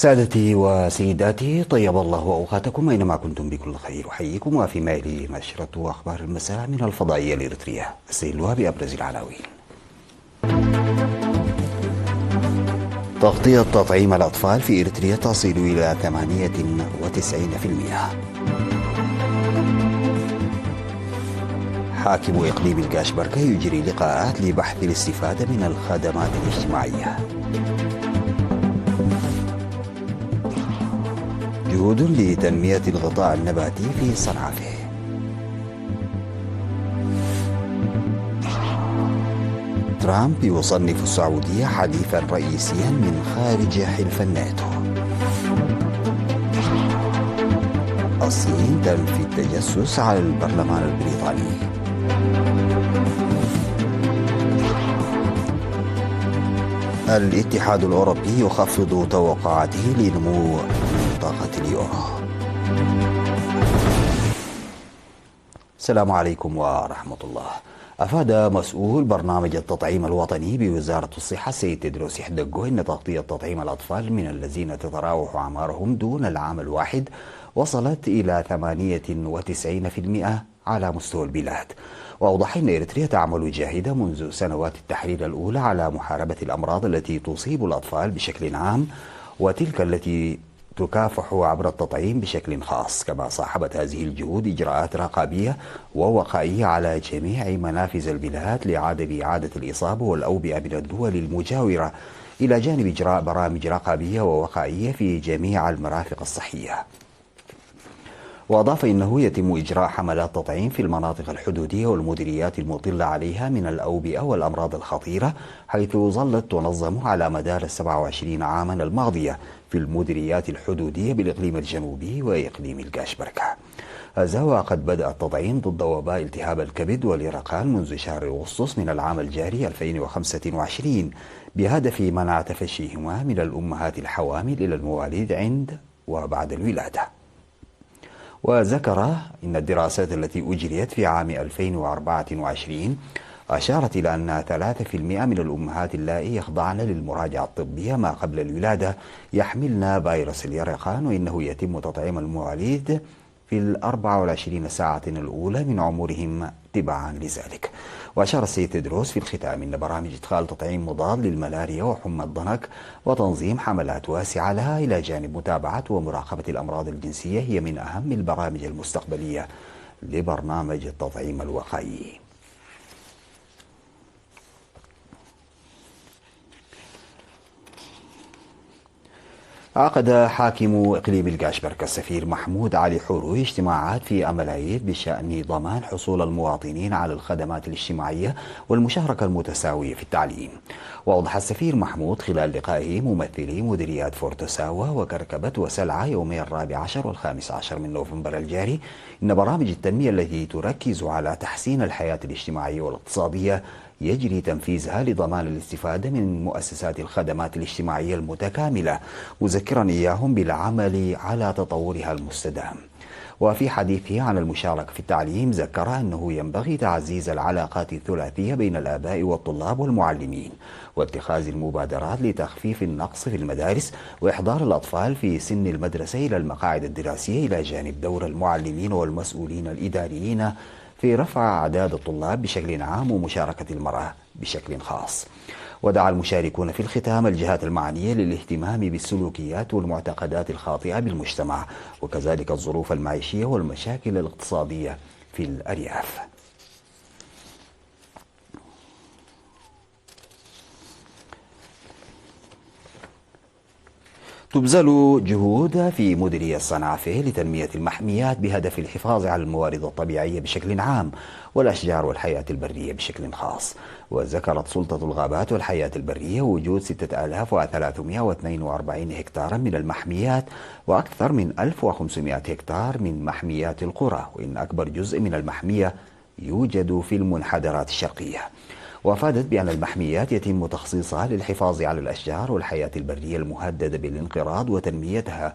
سادتي وسيداتي، طيب الله أوقاتكم أينما كنتم بكل خير. أحييكم وفي مائل نشرة أخبار المساء من الفضائية الإريترية أستهلها بأبرز العناوين. تغطية تطعيم الأطفال في إريتريا تصل إلى 98%. حاكم إقليم القاشبركة يجري لقاءات لبحث الاستفادة من الخدمات الاجتماعية. جهود لتنمية الغطاء النباتي في صنعافة. ترامب يصنف السعودية حليفا رئيسيا من خارج حلف الناتو. الصين تنفي التجسس على البرلمان البريطاني. الاتحاد الأوروبي يخفض توقعاته لنمو منطقة اليورو. السلام عليكم ورحمة الله. أفاد مسؤول برنامج التطعيم الوطني بوزارة الصحة السيد تدروس يحدقو أن تغطية تطعيم الأطفال من الذين تتراوح أعمارهم دون العام الواحد وصلت إلى 98% على مستوى البلاد. وأوضح أن إريتريا تعمل جاهدة منذ سنوات التحرير الأولى على محاربة الأمراض التي تصيب الأطفال بشكل عام وتلك التي تكافح عبر التطعيم بشكل خاص. كما صاحبت هذه الجهود إجراءات رقابية ووقائية على جميع منافذ البلاد لعدم إعادة الإصابة والأوبئة من الدول المجاورة، إلى جانب إجراء برامج رقابية ووقائية في جميع المرافق الصحية. وأضاف إنه يتم إجراء حملات تطعيم في المناطق الحدودية والمديريات المطلة عليها من الأوبئة والأمراض الخطيرة، حيث ظلت تنظم على مدار 27 عاما الماضية في المديريات الحدودية بالإقليم الجنوبي وإقليم القاشبركة. هذا وقد بدأ التطعيم ضد وباء التهاب الكبد واليرقان منذ شهر أغسطس من العام الجاري 2025 بهدف منع تفشيهما من الأمهات الحوامل إلى المواليد عند وبعد الولادة. وذكر إن الدراسات التي أجريت في عام 2024 أشارت إلى أن 3% من الأمهات اللائي يخضعن للمراجعة الطبية ما قبل الولادة يحملن فيروس اليرقان، وإنه يتم تطعيم المواليد في 24 ساعة الأولى من عمرهم تبعا لذلك. وأشار السيد تدروس في الختام أن برامج إدخال تطعيم مضاد للملاريا وحمى الضنك وتنظيم حملات واسعة لها إلى جانب متابعة ومراقبة الأمراض الجنسية هي من أهم البرامج المستقبلية لبرنامج التطعيم الوقائي. عقد حاكم إقليم القاشبركة السفير محمود علي حوروي اجتماعات في أملايد بشأن ضمان حصول المواطنين على الخدمات الاجتماعية والمشاركة المتساوية في التعليم. وأوضح السفير محمود خلال لقائه ممثلي مديريات فورتساوا وكركبة وسلعة يومي 14 و15 من نوفمبر الجاري إن برامج التنمية التي تركز على تحسين الحياة الاجتماعية والاقتصادية يجري تنفيذها لضمان الاستفادة من مؤسسات الخدمات الاجتماعية المتكاملة، مذكرا إياهم بالعمل على تطورها المستدام. وفي حديثه عن المشاركة في التعليم ذكر أنه ينبغي تعزيز العلاقات الثلاثية بين الآباء والطلاب والمعلمين واتخاذ المبادرات لتخفيف النقص في المدارس وإحضار الأطفال في سن المدرسة إلى المقاعد الدراسية، إلى جانب دور المعلمين والمسؤولين الإداريين في رفع أعداد الطلاب بشكل عام ومشاركة المرأة بشكل خاص. ودعا المشاركون في الختام الجهات المعنية للاهتمام بالسلوكيات والمعتقدات الخاطئة بالمجتمع وكذلك الظروف المعيشية والمشاكل الاقتصادية في الأرياف. تبذل جهود في مديرية صنعافة لتنمية المحميات بهدف الحفاظ على الموارد الطبيعية بشكل عام والأشجار والحياة البرية بشكل خاص. وذكرت سلطة الغابات والحياة البرية وجود 6342 هكتارا من المحميات وأكثر من 1500 هكتار من محميات القرى، وإن أكبر جزء من المحمية يوجد في المنحدرات الشرقية. وأفادت بأن المحميات يتم تخصيصها للحفاظ على الأشجار والحياة البرية المهددة بالانقراض وتنميتها،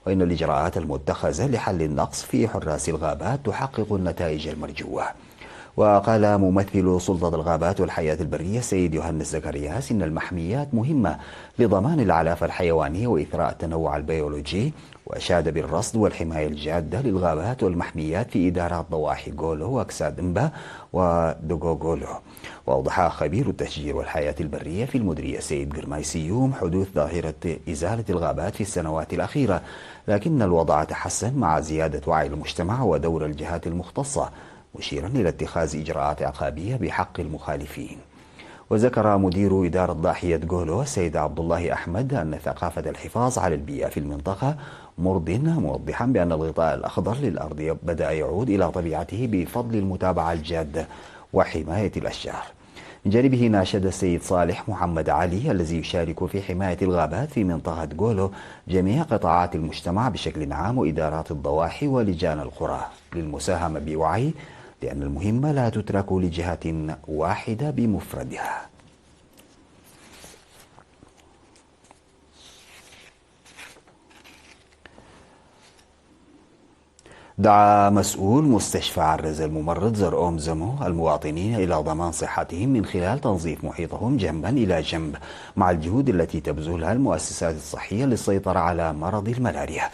وإن الإجراءات المتخذة لحل النقص في حراس الغابات تحقق النتائج المرجوة. وقال ممثل سلطة الغابات والحياة البرية السيد يوهانس زكرياس إن المحميات مهمة لضمان العلافة الحيوانية وإثراء التنوع البيولوجي، وأشاد بالرصد والحماية الجادة للغابات والمحميات في إدارات ضواحي غولو وكسادمبا ودوغوغولو. وأوضح خبير التشجير والحياة البرية في المديرية السيد قرماي سيوم حدوث ظاهرة إزالة الغابات في السنوات الأخيرة، لكن الوضع تحسن مع زيادة وعي المجتمع ودور الجهات المختصة، مشيرا إلى اتخاذ إجراءات عقابية بحق المخالفين. وذكر مدير إدارة ضاحية غولو السيد عبد الله أحمد أن ثقافة الحفاظ على البيئة في المنطقة مرضٍ، موضحا بأن الغطاء الأخضر للأرض بدأ يعود إلى طبيعته بفضل المتابعة الجادة وحماية الأشجار. من جانبه ناشد السيد صالح محمد علي الذي يشارك في حماية الغابات في منطقة غولو جميع قطاعات المجتمع بشكل عام وإدارات الضواحي ولجان القرى للمساهمة بوعي، لأن المهمة لا تترك لجهة واحدة بمفردها. دعا مسؤول مستشفى عرز الممرض زرقوم زمو المواطنين إلى ضمان صحتهم من خلال تنظيف محيطهم جنبا إلى جنب مع الجهود التي تبذلها المؤسسات الصحية للسيطرة على مرض الملاريا.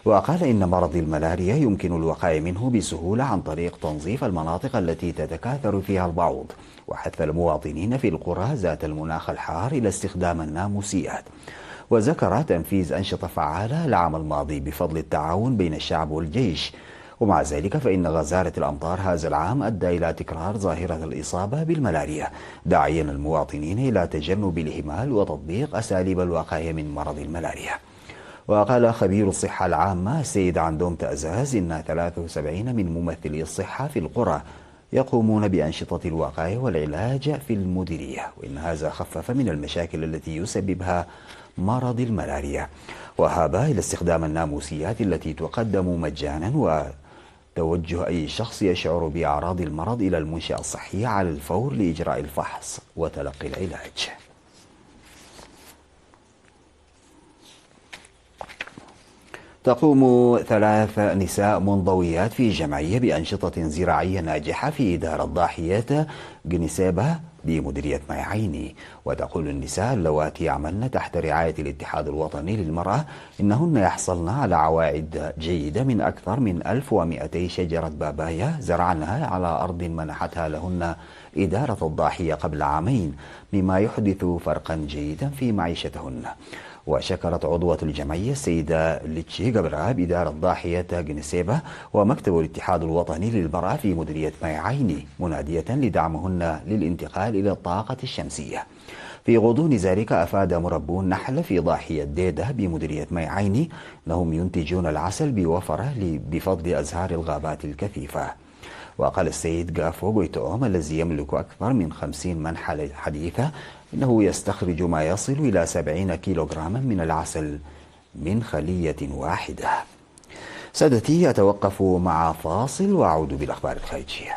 وقال إن مرض الملاريا يمكن الوقاية منه بسهولة عن طريق تنظيف المناطق التي تتكاثر فيها البعوض، وحث المواطنين في القرى ذات المناخ الحار إلى استخدام الناموسيات. وذكر تنفيذ أنشطة فعالة العام الماضي بفضل التعاون بين الشعب والجيش، ومع ذلك فإن غزارة الأمطار هذا العام أدى إلى تكرار ظاهرة الإصابة بالملاريا، داعيا المواطنين إلى تجنب الإهمال وتطبيق أساليب الوقاية من مرض الملاريا. وقال خبير الصحة العامة السيد عندوم تأزاز إن 73 من ممثلي الصحة في القرى يقومون بأنشطة الوقاية والعلاج في المديرية، وإن هذا خفف من المشاكل التي يسببها مرض الملاريا، وهاب إلى استخدام الناموسيات التي تقدم مجانا، وتوجه أي شخص يشعر بأعراض المرض إلى المنشأة الصحية على الفور لإجراء الفحص وتلقي العلاج. تقوم 3 نساء منضويات في جمعية بأنشطة زراعية ناجحة في إدارة ضاحية جنسيبة بمديرية ميعيني. وتقول النساء اللواتي يعملن تحت رعاية الاتحاد الوطني للمرأة إنهن يحصلن على عوائد جيدة من أكثر من 1200 شجرة بابايا زرعنها على أرض منحتها لهن إدارة الضاحية قبل عامين، مما يحدث فرقا جيدا في معيشتهن. وشكرت عضوة الجمعية السيدة ليتشي قبراب إدارة ضاحية جنسيبة ومكتب الاتحاد الوطني للمرأة في مديرية ميعيني، منادية لدعمهن للانتقال إلى الطاقة الشمسية. في غضون ذلك أفاد مربون نحل في ضاحية ديدة بمديرية ميعيني أنهم ينتجون العسل بوفرة بفضل أزهار الغابات الكثيفة. وقال السيد غافو غويتوم الذي يملك أكثر من 50 منحلة حديثة إنه يستخرج ما يصل إلى 70 كيلوغراما من العسل من خلية واحدة. سادتي أتوقف مع فاصل وأعود بالأخبار الخارجية.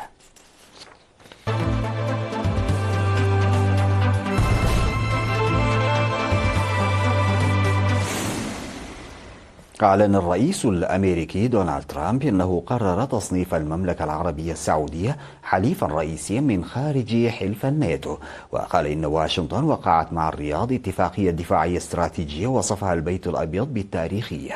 أعلن الرئيس الأمريكي دونالد ترامب أنه قرر تصنيف المملكة العربية السعودية حليفا رئيسيا من خارج حلف الناتو. وقال إن واشنطن وقعت مع الرياض اتفاقية دفاعية استراتيجية وصفها البيت الأبيض بالتاريخية.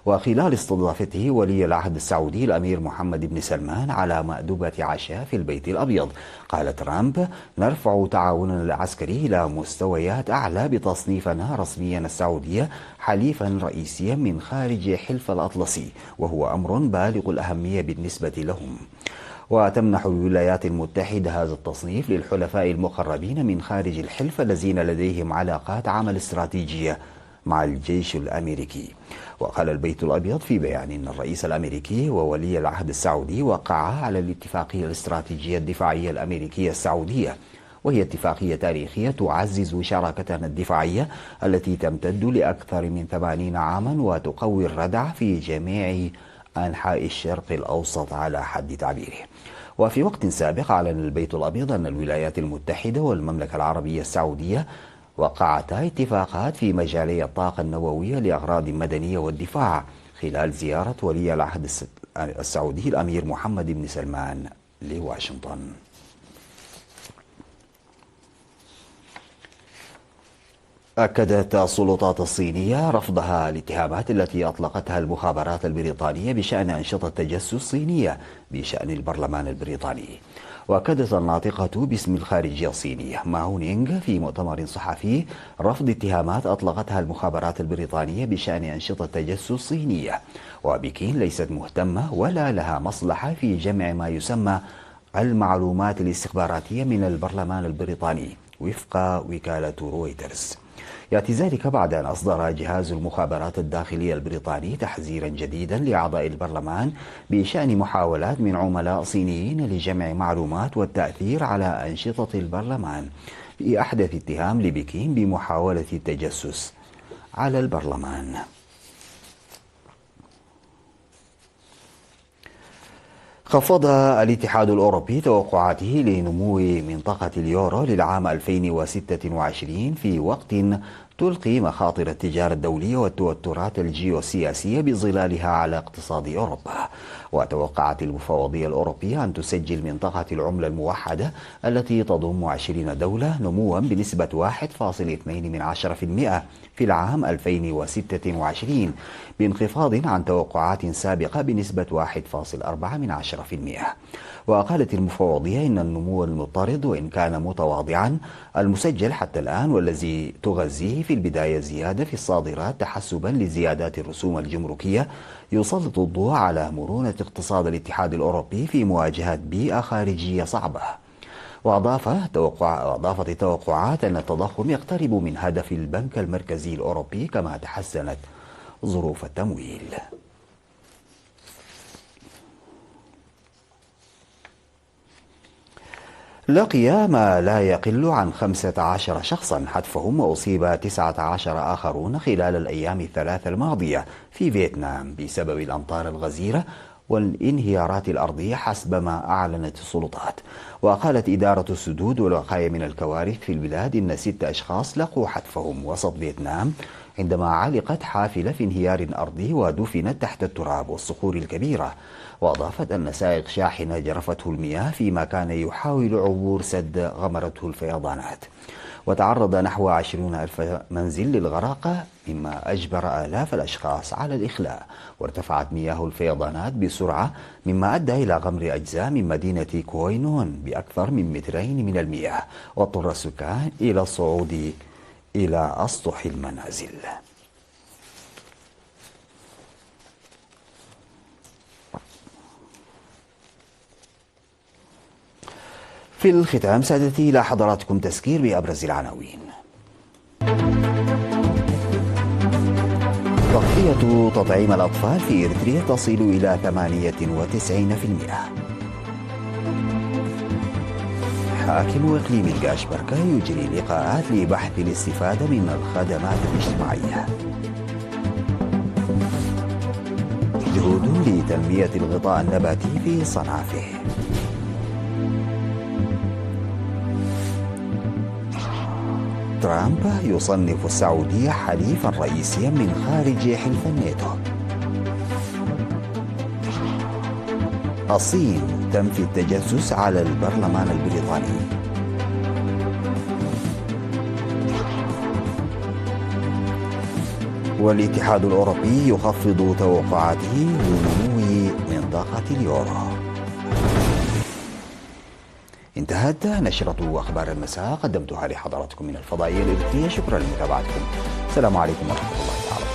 وخلال استضافته ولي العهد السعودي الأمير محمد بن سلمان على مأدبة عشاء في البيت الأبيض، قال ترامب: نرفع تعاوننا العسكري إلى مستويات أعلى بتصنيفنا رسميا السعودية حليفا رئيسيا من خارج حلف الأطلسي، وهو أمر بالغ الأهمية بالنسبة لهم. وتمنح الولايات المتحدة هذا التصنيف للحلفاء المقربين من خارج الحلف الذين لديهم علاقات عمل استراتيجية مع الجيش الأمريكي. وقال البيت الأبيض في بيان إن الرئيس الأمريكي وولي العهد السعودي وقعا على الاتفاقية الاستراتيجية الدفاعية الأمريكية السعودية، وهي اتفاقية تاريخية تعزز شراكتنا الدفاعية التي تمتد لأكثر من 80 عاما وتقوي الردع في جميع أنحاء الشرق الأوسط على حد تعبيره. وفي وقت سابق أعلن البيت الأبيض أن الولايات المتحدة والمملكة العربية السعودية وقعتا اتفاقات في مجالي الطاقة النووية لأغراض مدنية والدفاع خلال زيارة ولي العهد السعودي الأمير محمد بن سلمان لواشنطن. أكدت السلطات الصينية رفضها الاتهامات التي أطلقتها المخابرات البريطانية بشأن أنشطة تجسس صينية بشأن البرلمان البريطاني. وأكدت الناطقة باسم الخارجية الصينية ماو نينغ في مؤتمر صحفي رفض اتهامات أطلقتها المخابرات البريطانية بشأن أنشطة تجسس صينية، وبكين ليست مهتمة ولا لها مصلحة في جمع ما يسمى المعلومات الاستخباراتية من البرلمان البريطاني وفق وكالة رويترز. يأتي ذلك بعد أن أصدر جهاز المخابرات الداخلية البريطاني تحذيرا جديدا لأعضاء البرلمان بشأن محاولات من عملاء صينيين لجمع معلومات والتأثير على أنشطة البرلمان، في أحدث اتهام لبكين بمحاولة التجسس على البرلمان. خفض الاتحاد الأوروبي توقعاته لنمو منطقة اليورو للعام 2026 في وقت تلقي مخاطر التجارة الدولية والتوترات الجيوسياسية بظلالها على اقتصاد أوروبا. وتوقعت المفوضية الأوروبية أن تسجل منطقة العملة الموحدة التي تضم 20 دولة نموا بنسبة 1.2% في العام 2026 بانخفاض عن توقعات سابقة بنسبة 1.4%. وقالت المفوضية إن النمو المضطرد وإن كان متواضعا المسجل حتى الآن والذي تغذيه في البداية زيادة في الصادرات تحسبا لزيادات الرسوم الجمركية يسلط الضوء على مرونة اقتصاد الاتحاد الأوروبي في مواجهة بيئة خارجية صعبة. وأضافت التوقعات أن التضخم يقترب من هدف البنك المركزي الأوروبي كما تحسنت ظروف التمويل. لقي ما لا يقل عن 15 شخصا حتفهم وأصيب 19 آخرون خلال الأيام الثلاث الماضية في فيتنام بسبب الأمطار الغزيرة والانهيارات الأرضية حسب ما أعلنت السلطات. وقالت إدارة السدود والوقاية من الكوارث في البلاد إن 6 أشخاص لقوا حتفهم وسط فيتنام عندما علقت حافلة في انهيار أرضي ودفنت تحت التراب والصخور الكبيرة. وأضافت أن سائق شاحنة جرفته المياه فيما كان يحاول عبور سد غمرته الفيضانات. وتعرض نحو 20,000 منزل للغرق مما أجبر آلاف الأشخاص على الإخلاء. وارتفعت مياه الفيضانات بسرعة مما أدى إلى غمر أجزاء من مدينة كوينون بأكثر من 2 متر من المياه، واضطر السكان إلى الصعود إلى أسطح المنازل. في الختام سادتي إلى حضراتكم تذكير بأبرز العناوين. تغطية تطعيم الأطفال في إريتريا تصل إلى 98%. حاكم إقليم القاشبركة يجري لقاءات لبحث الاستفادة من الخدمات الاجتماعية. جهود لتنمية الغطاء النباتي في صنعافة. ترامب يصنف السعودية حليفا رئيسيا من خارج حلف الناتو. الصين تنفي التجسس على البرلمان البريطاني. والاتحاد الأوروبي يخفض توقعاته لنمو منطقة اليورو. انتهت نشرة أخبار المساء قدمتها لحضراتكم من الفضائية الإريترية. شكرا لمتابعتكم. السلام عليكم ورحمة الله تعالى.